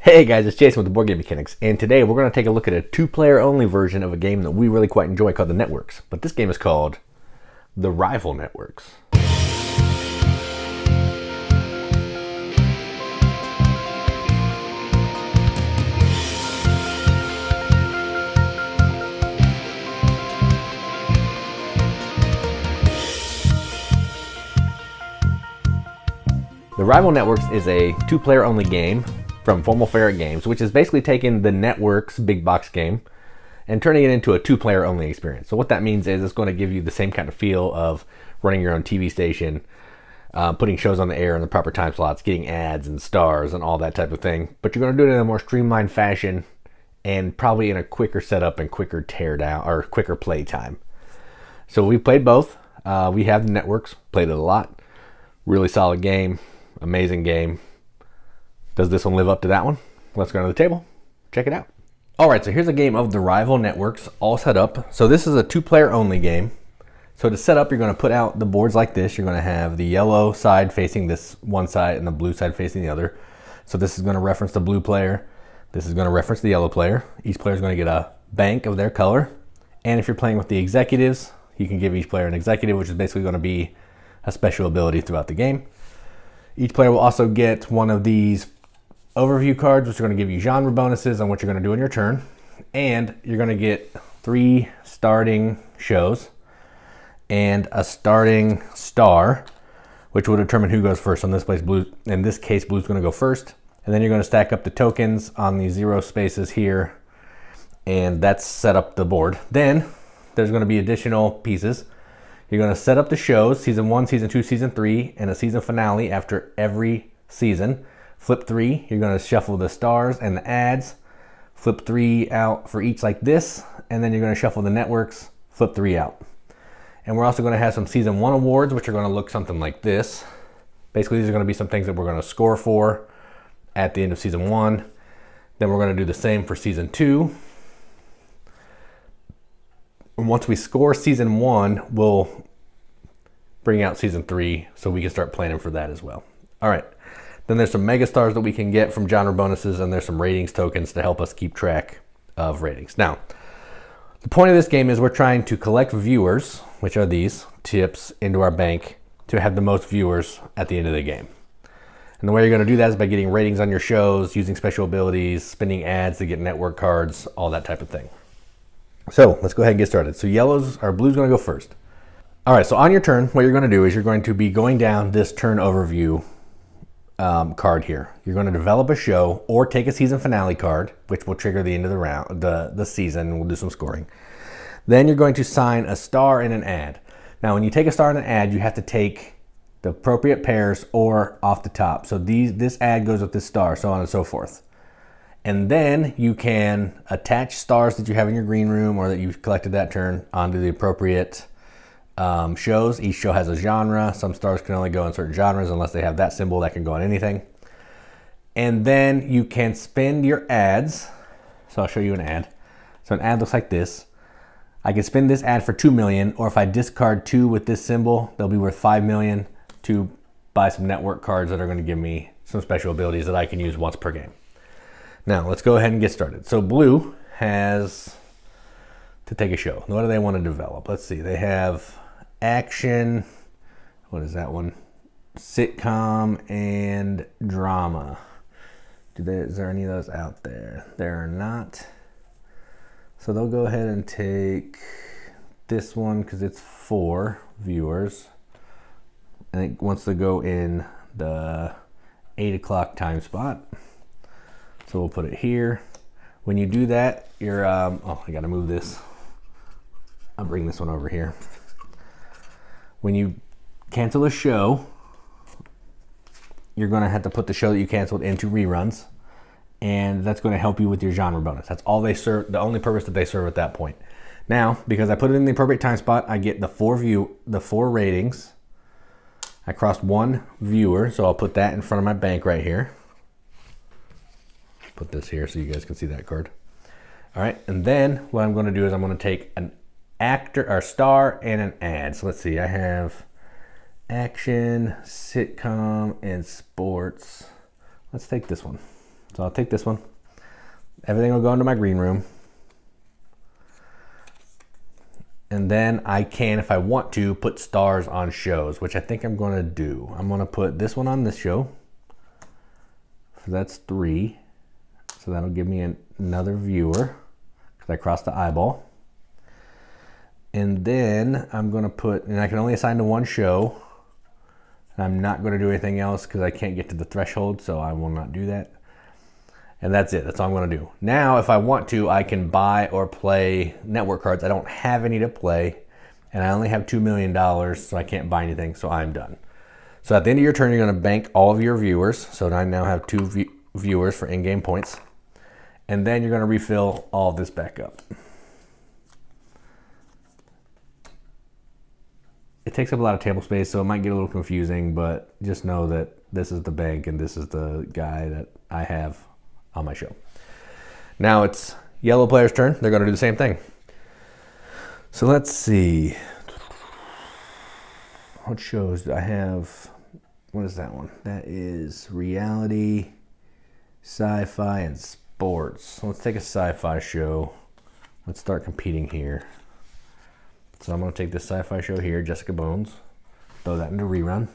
Hey guys, it's Jason with the Board Game Mechanics, and today we're going to take a look at a two-player only version of a game that we really quite enjoy called the Networks. But this game is called the Rival Networks. The Rival Networks is a two-player only game from Formal Ferret Games, which is basically taking the Networks big box game and turning it into a two-player only experience. So what that means is it's going to give you the same kind of feel of running your own TV station, putting shows on the air in the proper time slots, getting ads and stars and all that type of thing. But you're going to do it in a more streamlined fashion and probably in a quicker setup and quicker tear down or quicker play time. So we played both. We have the Networks, played it a lot. Really solid game, amazing game. Does this one live up to that one? Let's go to the table, check it out. All right, so here's a game of the Rival Networks all set up. So this is a two-player only game. So to set up, you're going to put out the boards like this. You're going to have the yellow side facing this one side and the blue side facing the other. So this is going to reference the blue player. This is going to reference the yellow player. Each player is going to get a bank of their color. And if you're playing with the executives, you can give each player an executive, which is basically going to be a special ability throughout the game. Each player will also get one of these overview cards, which are going to give you genre bonuses on what you're going to do in your turn. And you're going to get 3 starting shows and a starting star, which will determine who goes first. In this case, blue's going to go first. And then you're going to stack up the tokens on these 0 spaces here. And that's set up the board. Then there's going to be additional pieces. You're going to set up the shows, season 1, season 2, season 3, and a season finale after every season. Flip 3, you're going to shuffle the stars and the ads. Flip 3 out for each like this, and then you're going to shuffle the networks, flip 3 out. And we're also going to have some season 1 awards, which are going to look something like this. Basically, these are going to be some things that we're going to score for at the end of season 1. Then we're going to do the same for season 2. And once we score season 1, we'll bring out season 3 so we can start planning for that as well. All right. Then there's some mega stars that we can get from genre bonuses, and there's some ratings tokens to help us keep track of ratings. Now, the point of this game is we're trying to collect viewers, which are these tips, into our bank to have the most viewers at the end of the game. And the way you're going to do that is by getting ratings on your shows, using special abilities, spending ads to get network cards, all that type of thing. So let's go ahead and get started. So blue's going to go first. All right, so on your turn, what you're going to do is you're going to be going down this turn overview card here. You're going to develop a show or take a season finale card, which will trigger the end of the round, the season, and we'll do some scoring. Then you're going to sign a star and an ad. Now, when you take a star and an ad, you have to take the appropriate pairs or off the top. So this ad goes with this star, so on and so forth. And then you can attach stars that you have in your green room or that you've collected that turn onto the appropriate shows. Each show has a genre. Some stars can only go in certain genres unless they have that symbol that can go on anything. And then you can spend your ads. So I'll show you an ad. So an ad looks like this. I can spend this ad for 2 million, or if I discard 2 with this symbol, they'll be worth 5 million to buy some network cards that are going to give me some special abilities that I can use once per game. Now let's go ahead and get started. So blue has to take a show. What do they want to develop? Let's see. They have action, what is that one? Sitcom and drama. Is there any of those out there? There are not. So they'll go ahead and take this one because it's 4 viewers. And it wants to go in the 8 o'clock time spot. So we'll put it here. When you do that, you're, I gotta move this. I'll bring this one over here. When you cancel a show, you're going to have to put the show that you canceled into reruns, and that's going to help you with your genre bonus. That's all they serve, the only purpose that they serve at that point. Now, because I put it in the appropriate time spot, I get the 4 ratings. I crossed 1 viewer, so I'll put that in front of my bank right here. Put this here so you guys can see that card. All right, and then what I'm going to do is I'm going to take an actor or star and an ad. So let's see, I have action, sitcom, and sports. Let's take this one. So I'll take this one. Everything will go into my green room. And then I can, if I want to, put stars on shows, which I think I'm going to do. I'm going to put this one on this show. So that's 3. So that'll give me another viewer because I crossed the eyeball. And then I'm going to put, and I can only assign to one show. And I'm not going to do anything else because I can't get to the threshold, so I will not do that. And that's it. That's all I'm going to do. Now, if I want to, I can buy or play network cards. I don't have any to play, and I only have $2 million, so I can't buy anything, so I'm done. So at the end of your turn, you're going to bank all of your viewers. So I now have 2 viewers for in-game points. And then you're going to refill all of this back up. It takes up a lot of table space, so it might get a little confusing, but just know that this is the bank and this is the guy that I have on my show. Now it's yellow player's turn. They're going to do the same thing. So let's see. What shows do I have? What is that one? That is reality, sci-fi, and sports. So let's take a sci-fi show. Let's start competing here. So I'm going to take this sci-fi show here, Jessica Bones, throw that into rerun.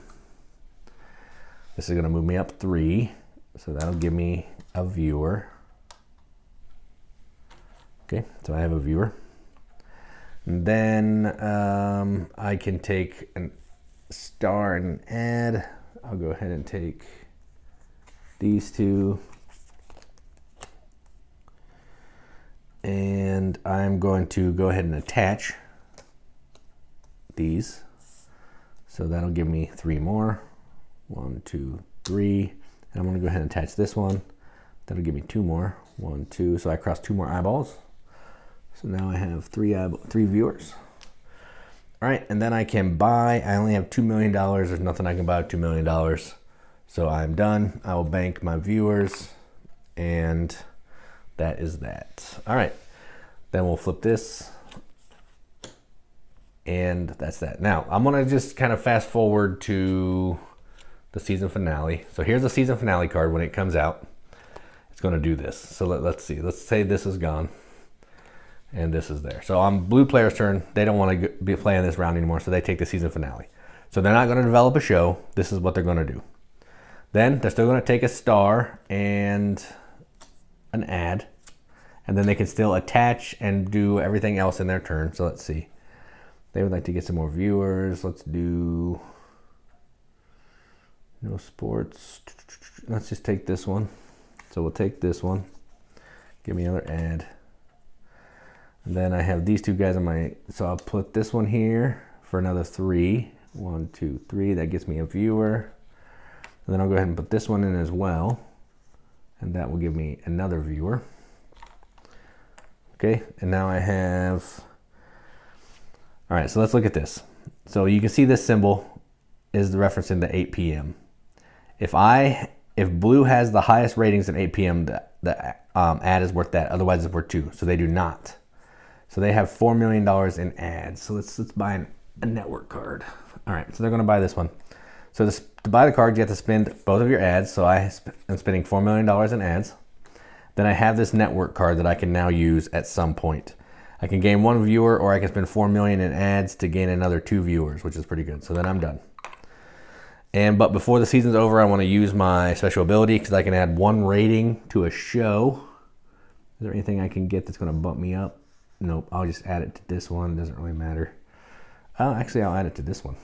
This is going to move me up 3, so that'll give me a viewer. Okay, so I have a viewer. And then I can take a star and add. I'll go ahead and take these 2. And I'm going to go ahead and attach these. So that'll give me 3 more. 1, 2, 3. And I'm going to go ahead and attach this one. That'll give me 2 more. 1, 2. So I crossed 2 more eyeballs. So now I have 3 viewers. All right, and then I can buy. I only have $2 million. There's nothing I can buy with $2 million. So I'm done. I will bank my viewers, and that is that. All right, then we'll flip this. And that's that. Now, I'm going to just kind of fast forward to the season finale. So here's the season finale card when it comes out. It's going to do this. So let's see. Let's say this is gone. And this is there. So on blue player's turn, they don't want to be playing this round anymore, so they take the season finale. So they're not going to develop a show. This is what they're going to do. Then they're still going to take a star and an ad. And then they can still attach and do everything else in their turn. So let's see. They would like to get some more viewers. Let's do no sports. Let's just take this one. So we'll take this one. Give me another ad. And then I have these 2 guys on my, so I'll put this one here for another 3. 1, 2, 3. That gets me a viewer. And then I'll go ahead and put this one in as well. And that will give me another viewer. Okay, and now I have, all right, so let's look at this. So you can see this symbol is referencing the 8 p.m. If blue has the highest ratings at 8 p.m., the ad is worth that. Otherwise, it's worth 2. So they do not. So they have $4 million in ads. So let's buy a network card. All right, so they're going to buy this one. So to buy the card, you have to spend both of your ads. So I am spending $4 million in ads. Then I have this network card that I can now use at some point. I can gain 1 viewer, or I can spend $4 million in ads to gain another 2 viewers, which is pretty good. So then I'm done. But before the season's over, I want to use my special ability because I can add 1 rating to a show. Is there anything I can get that's going to bump me up? Nope. I'll just add it to this one. Doesn't really matter. Actually, I'll add it to this one.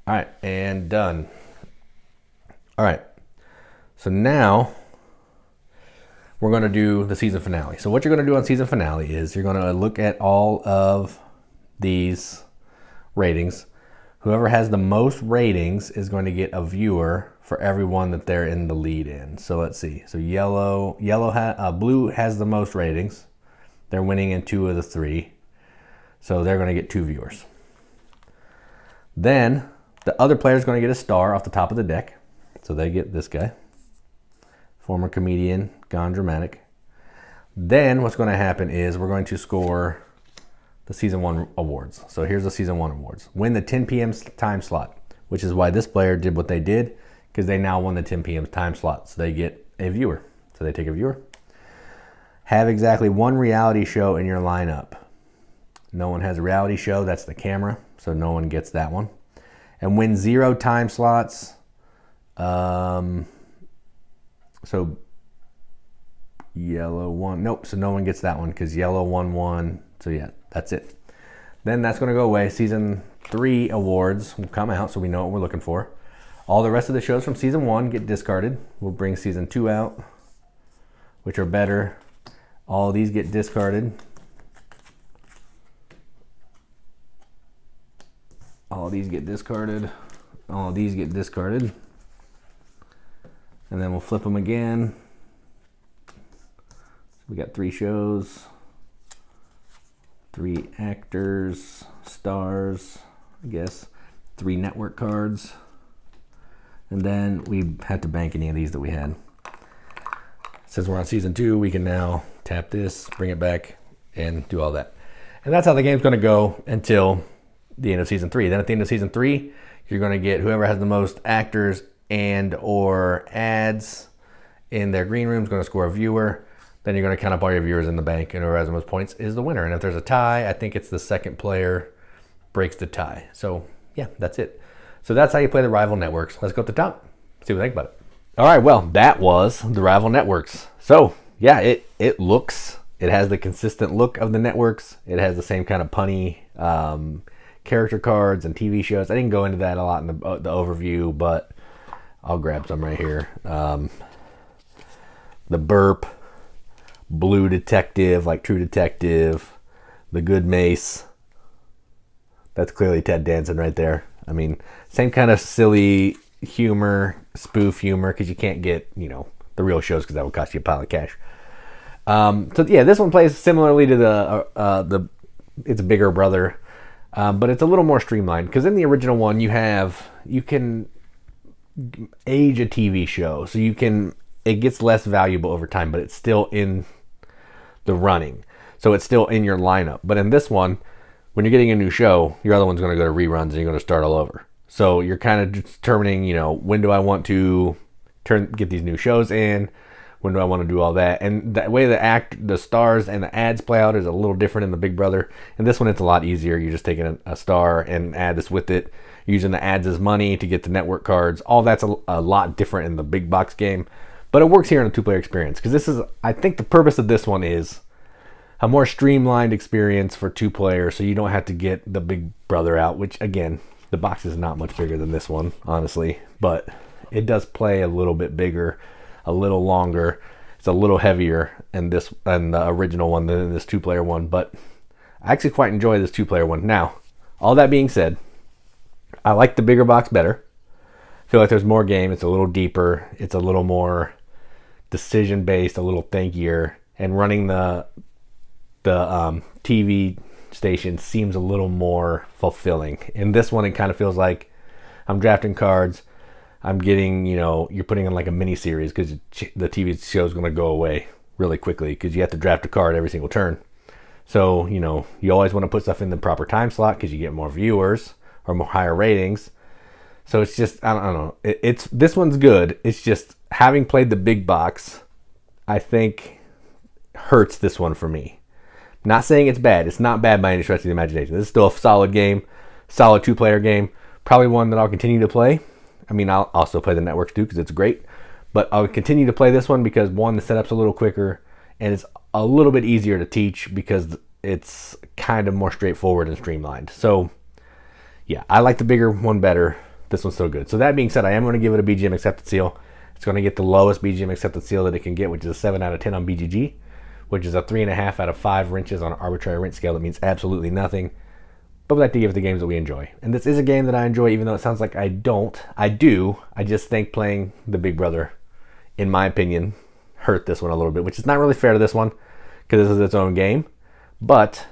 All right, and done. All right. So now we're going to do the season finale. So what you're going to do on season finale is you're going to look at all of these ratings. Whoever has the most ratings is going to get a viewer for everyone that they're in the lead in. So let's see. So blue has the most ratings. They're winning in 2 of the 3. So they're going to get 2 viewers. Then the other player is going to get a star off the top of the deck. So they get this guy. Former comedian, gone dramatic. Then what's going to happen is we're going to score the season 1 awards. So here's the season 1 awards. Win the 10 p.m. time slot, which is why this player did what they did, because they now won the 10 p.m. time slot. So they get a viewer. So they take a viewer. Have exactly one reality show in your lineup. No one has a reality show. That's the camera. So no one gets that one. And win 0 time slots. So yellow won. Nope. So no one gets that one because yellow won. So yeah, that's it. Then that's going to go away. Season 3 awards will come out, so we know what we're looking for. All the rest of the shows from Season 1 get discarded. We'll bring Season 2 out, which are better. All these get discarded. All these get discarded. All these get discarded. And then we'll flip them again. We got 3 shows. 3 actors, stars, I guess, 3 network cards, and then we had to bank any of these that we had. Since we're on Season 2, we can now tap this, bring it back, and do all that. And that's how the game's going to go until the end of Season 3. Then at the end of Season 3, you're going to get whoever has the most actors and or ads in their green room is going to score a viewer. Then you're going to count up all your viewers in the bank, and whoever has the most points is the winner. And if there's a tie, I think it's the second player breaks the tie. So yeah, that's it. So that's how you play the rival networks. Let's go up the top, see what you think about it. All right, well, that was the rival networks. So yeah, it has the consistent look of the networks. It has the same kind of punny character cards and TV shows. I didn't go into that a lot in the overview, but I'll grab some right here. The Burp, Blue Detective, like True Detective, The Good Mace. That's clearly Ted Danson right there. I mean, same kind of silly humor, spoof humor, because you can't get, the real shows because that would cost you a pile of cash. So yeah, this one plays similarly to the it's a bigger brother, but it's a little more streamlined because in the original one you can age a TV show, so it gets less valuable over time, but it's still in the running. So it's still in your lineup. But in this one, when you're getting a new show, your other one's going to go to reruns and you're going to start all over. So you're kind of determining, when do I want to get these new shows in? When do I want to do all that? And that way the stars and the ads play out is a little different in the Big Brother. In this one, it's a lot easier. You're just taking a star and add this with it, using the ads as money to get the network cards. All that's a lot different in the big box game. But it works here in a 2-player experience because I think the purpose of this one is a more streamlined experience for 2 players, so you don't have to get the Big Brother out, which again, the box is not much bigger than this one, honestly, but it does play a little bit bigger, a little longer. It's a little heavier in the original one than this 2-player one, but I actually quite enjoy this 2-player one. Now, all that being said, I like the bigger box better. I feel like there's more game. It's a little deeper. It's a little more decision based, a little thankier, and running the TV station seems a little more fulfilling. In this one, it kind of feels like I'm drafting cards. I'm getting, you're putting in like a mini series because the TV show is going to go away really quickly because you have to draft a card every single turn. So, you always want to put stuff in the proper time slot because you get more viewers or more higher ratings. So it's just, I don't know. This one's good. It's just having played the big box, I think hurts this one for me. Not saying it's bad. It's not bad by any stretch of the imagination. This is still a solid game, solid 2-player game. Probably one that I'll continue to play. I mean, I'll also play the networks too because it's great. But I'll continue to play this one because one, the setup's a little quicker and it's a little bit easier to teach because it's kind of more straightforward and streamlined. So yeah, I like the bigger one better. This one's still good. So that being said, I am going to give it a BGM accepted seal. It's going to get the lowest BGM accepted seal that it can get, which is a 7 out of 10 on BGG, which is a 3.5 out of 5 wrenches on an arbitrary wrench scale. That means absolutely nothing. But we like to give it the games that we enjoy. And this is a game that I enjoy, even though it sounds like I don't. I do. I just think playing the Big Brother, in my opinion, hurt this one a little bit, which is not really fair to this one because this is its own game. But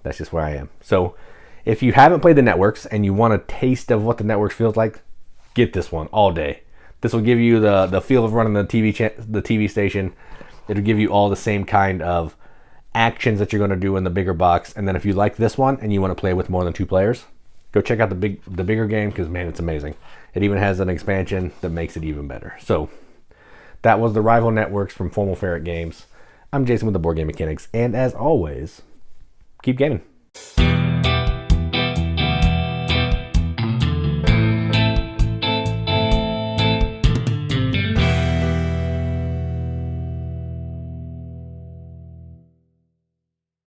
that's just where I am. So if you haven't played the networks and you want a taste of what the networks feels like, get this one all day. This will give you the feel of running the TV station. It'll give you all the same kind of actions that you're going to do in the bigger box. And then if you like this one and you want to play with more than 2 players, go check out the bigger game because, man, it's amazing. It even has an expansion that makes it even better. So that was the Rival Networks from Formal Ferret Games. I'm Jason with the Board Game Mechanics, and as always, keep gaming.